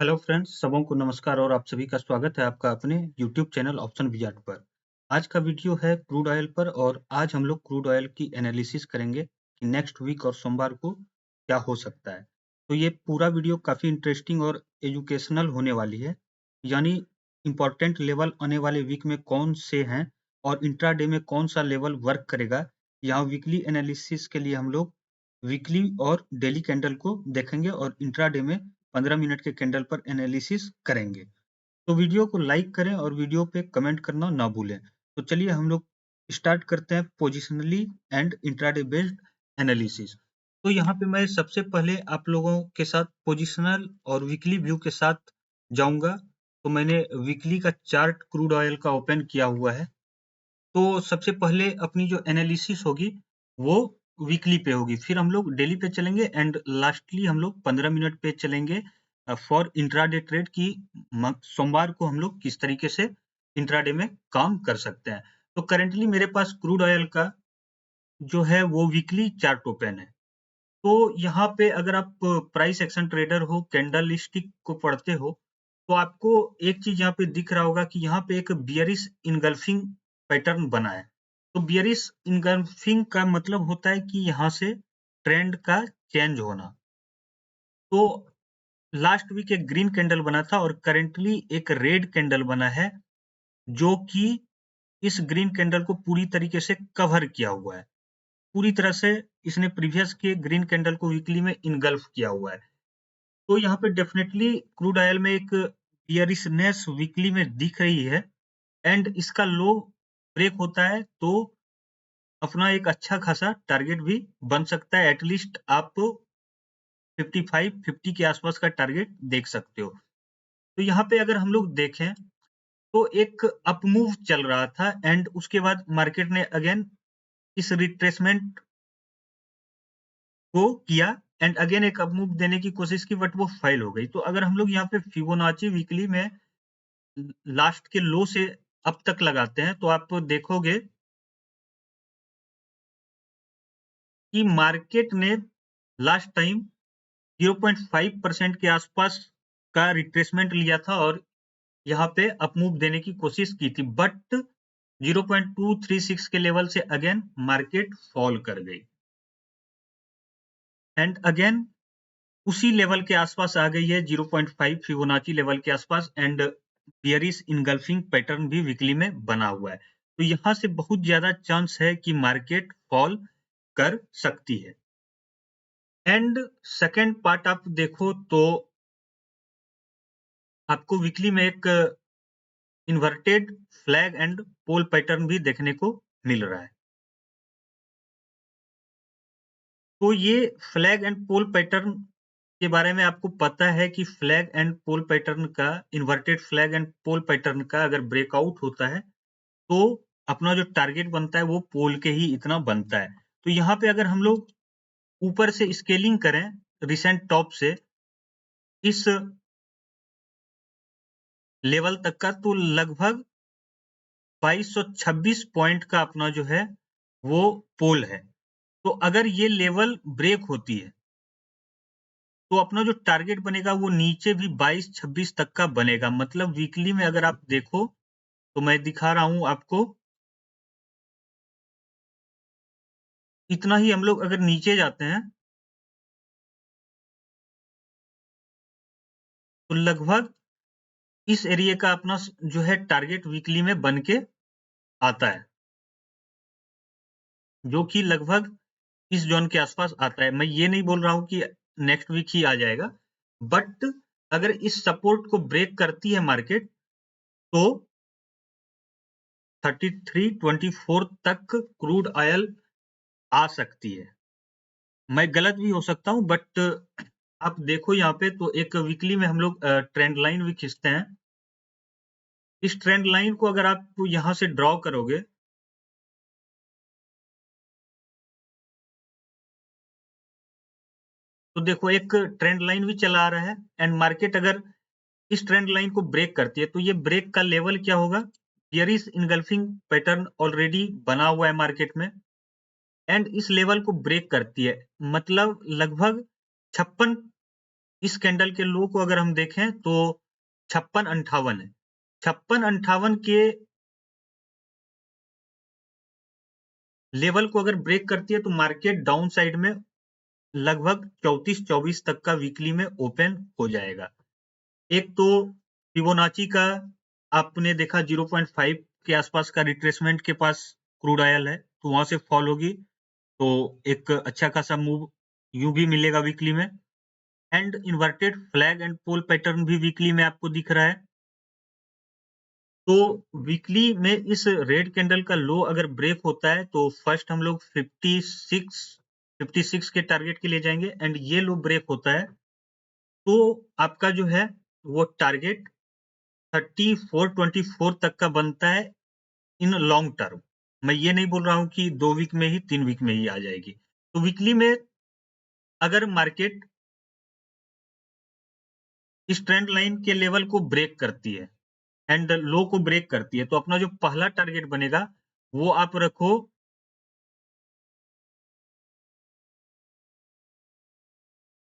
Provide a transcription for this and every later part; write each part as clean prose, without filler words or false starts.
Hello friends, सबों को नमस्कार और आप सभी का स्वागत है आपका अपने यूट्यूब चैनल ऑप्शन विजार्ड पर। आज का वीडियो है क्रूड ऑयल पर और आज हम लोग क्रूड ऑयल की एनालिसिस करेंगे कि नेक्स्ट वीक और सोमवार को क्या हो सकता है। तो ये पूरा वीडियो काफ़ी इंटरेस्टिंग और एजुकेशनल होने वाली है, यानी इम्पोर्टेंट लेवल आने वाले वीक में कौन से हैं और इंट्राडे में कौन सा लेवल वर्क करेगा। यहाँ वीकली एनालिसिस के लिए हम लोग वीकली और डेली कैंडल को देखेंगे और इंट्राडे में 15 मिनट के कैंडल पर एनालिसिस करेंगे। तो वीडियो को लाइक करें और वीडियो पे कमेंट करना ना भूलें। तो चलिए हम लोग स्टार्ट करते हैं positionally and intraday based analysis. तो यहाँ पे मैं सबसे पहले आप लोगों के साथ पोजिशनल और वीकली व्यू के साथ जाऊंगा। तो मैंने वीकली का चार्ट क्रूड ऑयल का ओपन किया हुआ है। तो सबसे पहले अपनी जो एनालिसिस होगी वो वीकली पे होगी, फिर हम लोग डेली पे चलेंगे एंड लास्टली हम लोग 15 मिनट पे चलेंगे फॉर इंट्राडे ट्रेड की सोमवार को हम लोग किस तरीके से इंट्राडे में काम कर सकते हैं। तो करेंटली मेरे पास क्रूड ऑयल का जो है वो वीकली चार्ट ओपन है। तो यहाँ पे अगर आप प्राइस एक्शन ट्रेडर हो, कैंडल स्टिक को पढ़ते हो, तो आपको एक चीज यहाँ पे दिख रहा होगा कि यहाँ पे एक बियरिश इनगल्फिंग पैटर्न बना है। तो बियरिश इनगल्फिंग का मतलब होता है कि यहाँ से ट्रेंड का चेंज होना। तो लास्ट वीक एक ग्रीन कैंडल बना था और करेंटली एक रेड कैंडल बना है, जो कि इस ग्रीन कैंडल को पूरी तरीके से कवर किया हुआ है। पूरी तरह से इसने प्रीवियस के ग्रीन कैंडल को वीकली में इनगल्फ किया हुआ है। तो यहाँ पे डेफिनेटली क्रूड ऑयल में एक बियरिशनेस वीकली में दिख रही है एंड इसका लो ब्रेक होता है तो अपना एक अच्छा खासा टारगेट भी बन सकता है। एटलीस्ट आप 55-50 के आसपास का टारगेट देख सकते हो। तो यहाँ पे अगर हम लोग देखें तो एक अपमूव चल रहा था एंड उसके बाद मार्केट ने अगेन इस रिट्रेसमेंट को किया एंड अगेन एक अपमूव देने की कोशिश की, बट वो फेल हो गई। तो अगर हम लोग यहाँ पे फिबोनाची वीकली में लास्ट के लो से अब तक लगाते हैं तो आप देखोगे कि मार्केट ने लास्ट टाइम 0.5% के आसपास का रिट्रेसमेंट लिया था और यहाँ पे अपमूव देने की कोशिश की थी, बट 0.236 के लेवल से अगेन मार्केट फॉल कर गई एंड अगेन उसी लेवल के आसपास आ गई है 0.5 फिबोनाची लेवल के आसपास एंड बियरिश इनगल्फिंग पैटर्न भी वीकली में बना हुआ है। तो यहाँ से बहुत ज्यादा चांस है कि मार्केट फॉल कर सकती है। एंड सेकेंड पार्ट आप देखो तो आपको वीकली में एक inverted flag and pole pattern भी देखने को मिल रहा है। तो ये फ्लैग एंड पोल पैटर्न के बारे में आपको पता है कि फ्लैग एंड पोल पैटर्न का, inverted flag and pole pattern का अगर ब्रेकआउट होता है तो अपना जो टारगेट बनता है वो पोल के ही इतना बनता है। तो यहाँ पे अगर हम लोग ऊपर से स्केलिंग करें रिसेंट टॉप से इस लेवल तक का, तो लगभग 2226 पॉइंट का अपना जो है वो पोल है। तो अगर ये लेवल ब्रेक होती है तो अपना जो टारगेट बनेगा वो नीचे भी 22-26 तक का बनेगा। मतलब वीकली में अगर आप देखो तो मैं दिखा रहा हूं आपको, इतना ही हम लोग अगर नीचे जाते हैं तो लगभग इस एरिया का अपना जो है टारगेट वीकली में बन के आता है, जो कि लगभग इस जोन के आसपास आता है। मैं ये नहीं बोल रहा हूं कि नेक्स्ट वीक ही आ जाएगा, बट अगर इस सपोर्ट को ब्रेक करती है मार्केट तो 3324 तक क्रूड ऑयल आ सकती है। मैं गलत भी हो सकता हूं, बट आप देखो यहाँ पे तो एक वीकली में हम लोग ट्रेंड लाइन भी खींचते हैं। इस ट्रेंड लाइन को अगर आप यहाँ से ड्रॉ करोगे तो देखो एक ट्रेंड लाइन भी चला आ रहा है एंड मार्केट अगर इस ट्रेंड लाइन को ब्रेक करती है तो ये ब्रेक का लेवल क्या होगा, बियरिश इनगल्फिंग पैटर्न ऑलरेडी बना हुआ है मार्केट में एंड इस लेवल को ब्रेक करती है, मतलब लगभग 56 इस कैंडल के लो को अगर हम देखें तो 56.58 है। 56.58 के लेवल को अगर ब्रेक करती है तो मार्केट डाउन साइड में लगभग 34-24 तक का वीकली में ओपन हो जाएगा। एक तो फिबोनाची का आपने देखा 0.5 के आसपास का रिट्रेसमेंट के पास क्रूड ऑयल है, तो वहां से फॉल होगी तो एक अच्छा खासा मूव यूं भी मिलेगा वीकली में। And inverted flag and pole pattern भी वीकली में आपको दिख रहा है। तो वीकली में इस रेड कैंडल का लो अगर ब्रेक होता है तो फर्स्ट हम लोग 56 के टारगेट के लिए जाएंगे एंड ये लो ब्रेक होता है तो आपका जो है वो टारगेट 3424 तक का बनता है इन लॉन्ग टर्म। मैं ये नहीं बोल रहा हूं कि 2 वीक में ही 3 वीक में ही आ जाएगी। तो वीकली में अगर मार्केट इस ट्रेंड लाइन के लेवल को ब्रेक करती है एंड लो को ब्रेक करती है तो अपना जो पहला टारगेट बनेगा वो आप रखो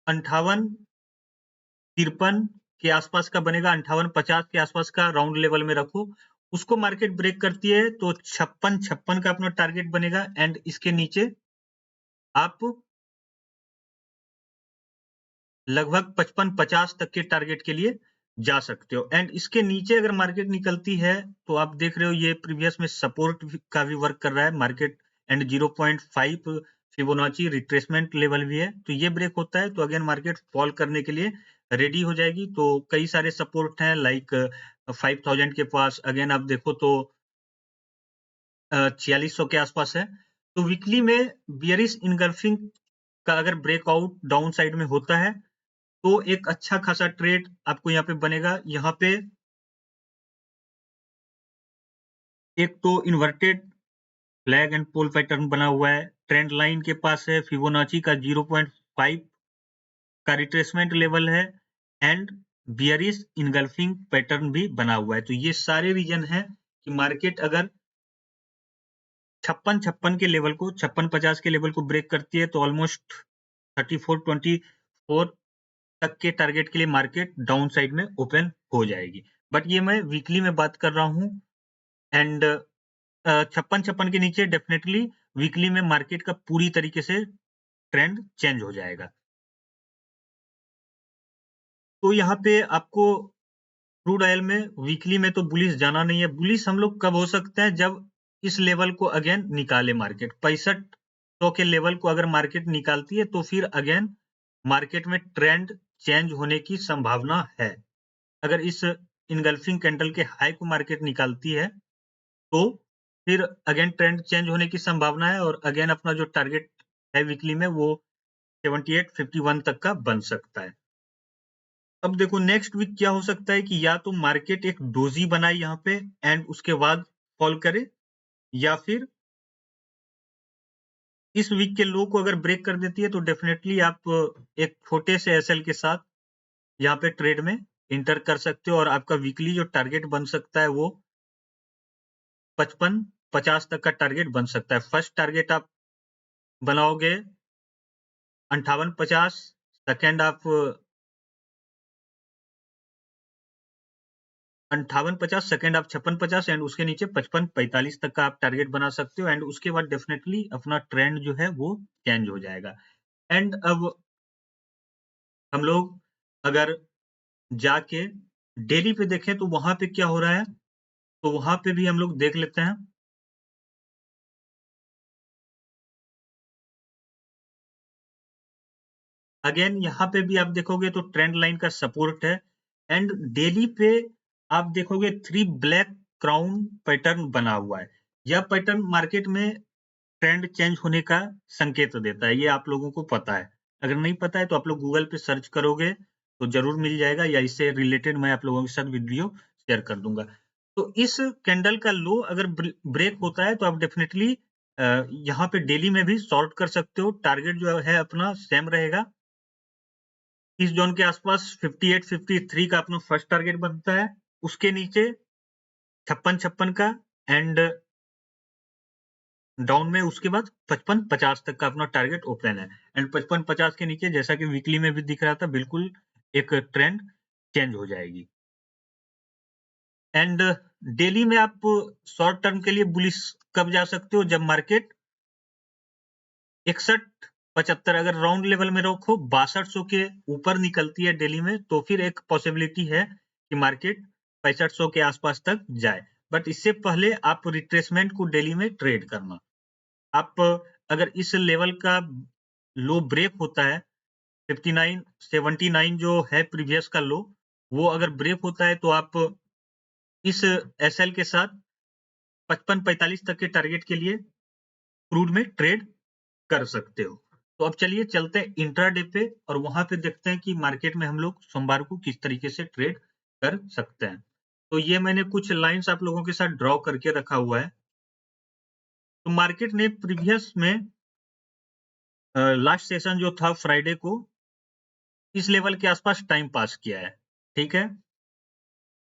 58-53 के आसपास का बनेगा, 58-50 के आसपास का राउंड लेवल में रखो। उसको मार्केट ब्रेक करती है तो 56-56 का अपना टारगेट बनेगा एंड इसके नीचे आप लगभग 55-50 तक के टारगेट के लिए जा सकते हो। एंड इसके नीचे अगर मार्केट निकलती है तो आप देख रहे हो ये प्रीवियस में सपोर्ट का भी वर्क कर रहा है market and 0.5 Fibonacci retracement level भी है। तो ये ब्रेक होता है तो अगेन मार्केट फॉल करने के लिए रेडी हो जाएगी। तो कई सारे सपोर्ट हैं लाइक 5000 के पास, अगेन आप देखो तो 4600 के आसपास है। तो वीकली में बियरिश इनगल्फिंग का अगर ब्रेकआउट डाउन साइड में होता है तो एक अच्छा खासा ट्रेड आपको यहाँ पे बनेगा। यहाँ पे एक तो inverted flag and pole pattern बना हुआ है, ट्रेंड लाइन के पास है, फिबोनाची का 0.5 का रिट्रेसमेंट लेवल है एंड बियरिश इनगल्फिंग पैटर्न भी बना हुआ है। तो ये सारे रीजन है कि मार्केट अगर 56-56 के लेवल को 56-50 के लेवल को ब्रेक करती है तो ऑलमोस्ट 34-24 तक के टारगेट के लिए मार्केट डाउन साइड में ओपन हो जाएगी। बट ये मैं वीकली में बात कर रहा हूँ एंड 56-56 के नीचे डेफिनेटली वीकली में मार्केट का पूरी तरीके से ट्रेंड चेंज हो जाएगा। तो यहाँ पे आपको क्रूड ऑयल में वीकली में तो बुलिश जाना नहीं है। बुलिश हम लोग कब हो सकते हैं जब इस लेवल को अगेन निकाले मार्केट 6500 के लेवल को अगर मार्केट निकालती है तो फिर अगेन मार्केट में ट्रेंड चेंज होने की संभावना है। अगर इस इनगल्फिंग कैंडल के हाई को मार्केट निकालती है तो फिर अगेन ट्रेंड चेंज होने की संभावना है और अगेन अपना जो टारगेट है वीकली में वो 7851 तक का बन सकता है। अब देखो नेक्स्ट वीक क्या हो सकता है कि या तो मार्केट एक डोजी बनाए यहाँ पे एंड उसके बाद फॉल करे या फिर इस वीक के लो को अगर ब्रेक कर देती है तो डेफिनेटली आप एक छोटे से एसएल के साथ यहाँ पे ट्रेड में इंटर कर सकते हो और आपका वीकली जो टारगेट बन सकता है वो 55-50 तक का टारगेट बन सकता है। फर्स्ट टारगेट आप बनाओगे 58-50, सेकेंड आप 58-50, सेकेंड आप 56-50 एंड उसके नीचे 55-45 तक का आप टारगेट बना सकते हो एंड उसके बाद डेफिनेटली अपना ट्रेंड जो है वो चेंज हो जाएगा। एंड अब हम लोग अगर जाके डेली पे देखें तो वहां पे क्या हो रहा है तो वहां पे भी हम लोग देख लेते हैं। अगेन यहाँ पे भी आप देखोगे तो ट्रेंड लाइन का सपोर्ट है एंड डेली पे आप देखोगे 3 ब्लैक क्राउन पैटर्न बना हुआ है। यह पैटर्न मार्केट में ट्रेंड चेंज होने का संकेत देता है, ये आप लोगों को पता है। अगर नहीं पता है तो आप लोग गूगल पे सर्च करोगे तो जरूर मिल जाएगा या इससे रिलेटेड मैं आप लोगों के साथ वीडियो शेयर कर दूंगा। तो इस कैंडल का लो अगर ब्रेक होता है तो आप डेफिनेटली यहाँ पे डेली में भी शॉर्ट कर सकते हो। टारगेट जो है अपना सेम रहेगा, इस जोन के आसपास 58-53 का अपना फर्स्ट टारगेट बनता है, उसके नीचे 56-56 का एंड डाउन में उसके बाद 55-50 तक का अपना टारगेट ओपन है एंड 55-50 के नीचे जैसा कि वीकली में भी दिख रहा था बिल्कुल एक ट्रेंड चेंज हो जाएगी। एंड डेली में आप शॉर्ट टर्म के लिए बुलिश कब जा सकते हो? जब मार्केट 61-75 अगर राउंड लेवल में रखो 6200 के ऊपर निकलती है डेली में, तो फिर एक पॉसिबिलिटी है कि मार्केट 6500 के आसपास तक जाए। बट इससे पहले आप रिट्रेसमेंट को डेली में ट्रेड करना। आप अगर इस लेवल का लो ब्रेक होता है 59 79 जो है प्रीवियस का लो, वो अगर ब्रेक होता है तो आप इस एसएल के साथ 55-45 तक के टारगेट के लिए क्रूड में ट्रेड कर सकते हो। तो अब चलिए चलते हैं इंट्राडे पे और वहां पे देखते हैं कि मार्केट में हम लोग सोमवार को किस तरीके से ट्रेड कर सकते हैं। तो ये मैंने कुछ लाइंस आप लोगों के साथ ड्रॉ करके रखा हुआ है। तो मार्केट ने प्रीवियस में लास्ट सेशन जो था फ्राइडे को इस लेवल के आसपास टाइम पास किया है, ठीक है।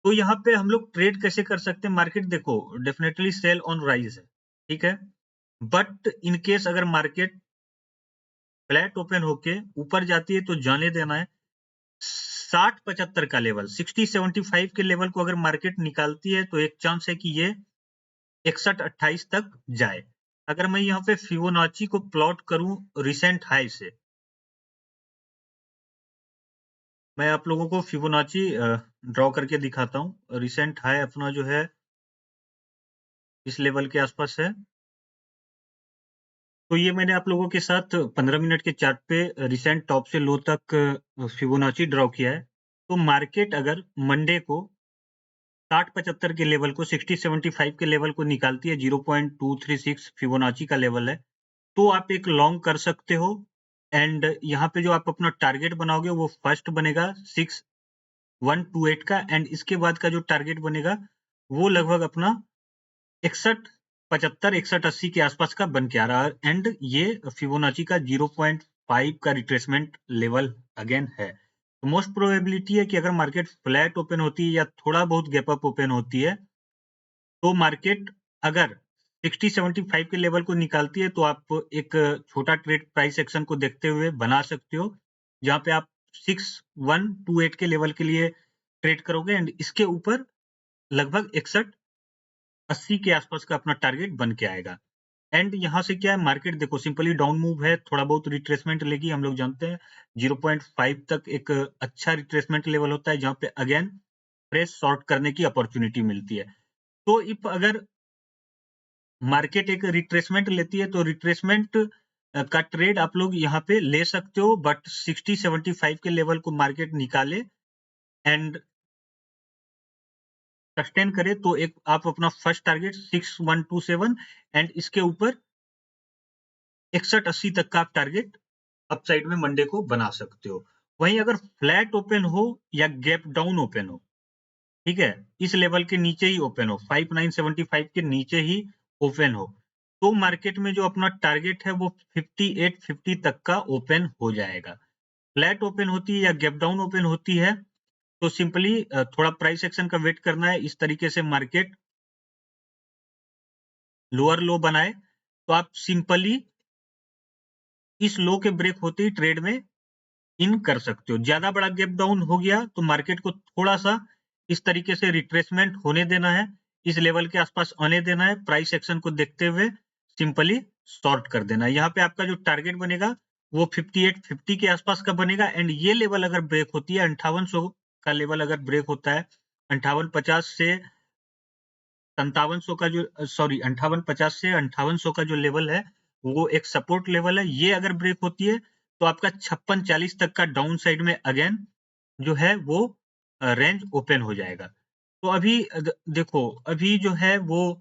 तो यहाँ पे हम लोग ट्रेड कैसे कर सकते हैं? मार्केट देखो डेफिनेटली सेल ऑन राइज है, ठीक है। बट इन केस अगर मार्केट फ्लैट ओपन होके ऊपर जाती है तो जाने देना है 60-75 का लेवल, 60-75 के लेवल को अगर मार्केट निकालती है तो एक चांस है कि ये 61-28 तक जाए। अगर मैं यहाँ पे फिबोनाची को प्लॉट करूं रिसेंट हाई से, मैं आप लोगों को फिबोनाची ड्रॉ करके दिखाता हूं। रिसेंट हाई अपना जो है इस लेवल के आसपास है। तो ये मैंने आप लोगों के साथ 15 मिनट के चार्ट पे रिसेंट टॉप से लो तक फिबोनाची ड्रॉ किया है। तो मार्केट अगर मंडे को 60-75 के लेवल को 60-75 के लेवल को निकालती है, 0.236 फिबोनाची का लेवल है, तो आप एक लॉन्ग कर सकते हो। एंड यहाँ पे जो आप अपना टारगेट बनाओगे वो फर्स्ट बनेगा 6128 का, एंड इसके बाद का जो टारगेट बनेगा वो लगभग अपना 61-75 61-80 के आसपास का बन के आ रहा है। एंड ये फिबोनाची का 0.5 का रिट्रेसमेंट लेवल अगेन है। तो मोस्ट प्रोबेबिलिटी है कि अगर मार्केट फ्लैट ओपन होती है या थोड़ा बहुत गैप अप ओपन होती है, तो मार्केट अगर 60-75 के लेवल को निकालती है तो आप एक छोटा ट्रेड प्राइस एक्शन को देखते हुए बना सकते हो, जहां पे आप 6128 के लेवल के लिए ट्रेड करोगे एंड इसके ऊपर लगभग 61-80 के आसपास का अपना टारगेट बन के आएगा। एंड यहाँ से क्या है, मार्केट देखो सिंपली डाउन मूव है, थोड़ा बहुत रिट्रेसमेंट लेगी, हम लोग जानते हैं 0.5 तक एक अच्छा रिट्रेसमेंट लेवल होता है जहां पे अगेन फ्रेश शॉर्ट करने की अपॉर्चुनिटी मिलती है। तो इफ अगर मार्केट एक रिट्रेसमेंट लेती है तो रिट्रेसमेंट का ट्रेड आप लोग यहाँ पे ले सकते हो, बट 60-75 के लेवल को मार्केट निकाले एंड सस्टेन करे तो एक आप अपना फर्स्ट टारगेट 6127 एंड इसके ऊपर 61-80 तक का आप टारगेट अपसाइड में मंडे को बना सकते हो। वहीं अगर फ्लैट ओपन हो या गैप डाउन ओपन हो, ठीक है, इस लेवल के नीचे ही ओपन हो, 5975 के नीचे ही ओपन हो, तो मार्केट में जो अपना टारगेट है वो 5850 तक का ओपन हो जाएगा। फ्लैट ओपन होती है या गैप डाउन ओपन होती है तो सिंपली थोड़ा प्राइस एक्शन का वेट करना है। इस तरीके से मार्केट लोअर लो बनाए तो आप सिंपली इस लो के ब्रेक होते ही ट्रेड में इन कर सकते हो। ज्यादा बड़ा गैप डाउन हो गया तो मार्केट को थोड़ा सा इस तरीके से रिट्रेसमेंट होने देना है, इस लेवल के आसपास आने देना है, प्राइस एक्शन को देखते हुए सिंपली शॉर्ट कर देना है। यहाँ पे आपका जो टारगेट बनेगा वो 5850 के आसपास का बनेगा एंड ये लेवल अगर ब्रेक होती है 5800 का लेवल अगर ब्रेक होता है 5850 से 5700 का जो 5850 से 5800 का जो लेवल है वो एक सपोर्ट लेवल है। ये अगर ब्रेक होती है तो आपका 5640 तक का डाउन साइड में अगेन जो है वो रेंज ओपन हो जाएगा। तो अभी देखो अभी जो है वो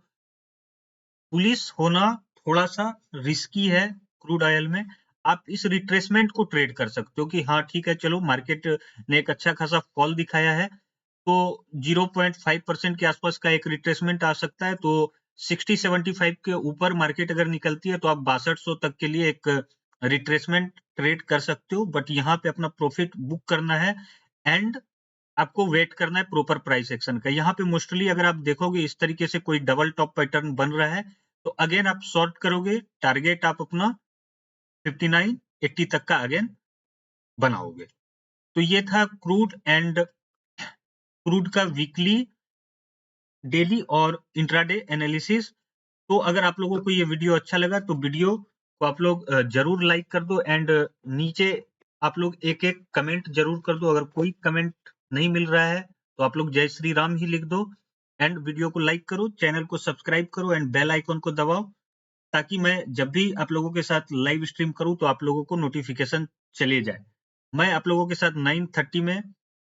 पुलिस होना थोड़ा सा रिस्की है क्रूड ऑयल में। आप इस रिट्रेसमेंट को ट्रेड कर सकते हो कि हाँ ठीक है चलो मार्केट ने एक अच्छा खासा फॉल दिखाया है तो 0.5% के आसपास का एक रिट्रेसमेंट आ सकता है। तो 60-75 के ऊपर मार्केट अगर निकलती है तो आप 6200 तक के लिए एक रिट्रेसमेंट ट्रेड कर सकते हो, बट यहाँ पे अपना प्रॉफिट बुक करना है एंड आपको वेट करना है प्रॉपर प्राइस एक्शन का। यहाँ पे मोस्टली अगर आप देखोगे इस तरीके से कोई डबल टॉप पैटर्न बन रहा है तो अगेन आप शॉर्ट करोगे, टारगेट आप अपना 59-80 तक का अगेन बनाओगे। तो ये था क्रूड का वीकली, डेली और इंट्राडे एनालिसिस। तो अगर आप लोगों को ये वीडियो अच्छा लगा तो वीडियो को आप लोग जरूर लाइक कर दो, एंड नीचे आप लोग एक एक कमेंट जरूर कर दो। अगर कोई कमेंट नहीं मिल रहा है तो आप लोग जय श्री राम ही लिख दो, एंड वीडियो को लाइक करो, चैनल को सब्सक्राइब करो एंड बेल आइकन को दबाओ, ताकि मैं जब भी आप लोगों के साथ लाइव स्ट्रीम करूं तो आप लोगों को नोटिफिकेशन चले जाए। मैं आप लोगों के साथ 9:30 में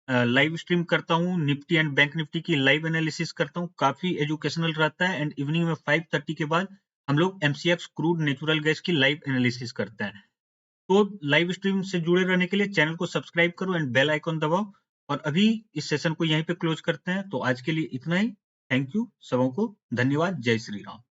लाइव स्ट्रीम करता हूं, निफ्टी एंड बैंक निफ्टी की लाइव एनालिसिस करता हूं, काफी एजुकेशनल रहता है। एंड इवनिंग में 5:30 के बाद हम लोग एमसीएक्स क्रूड नेचुरल गैस की लाइव एनालिसिस करते हैं। तो लाइव स्ट्रीम से जुड़े रहने के लिए चैनल को सब्सक्राइब करो एंड बेल आइकन दबाओ। और अभी इस सेशन को यहीं पे क्लोज करते हैं। तो आज के लिए इतना ही। थैंक यू सबों को, धन्यवाद, जय श्री राम।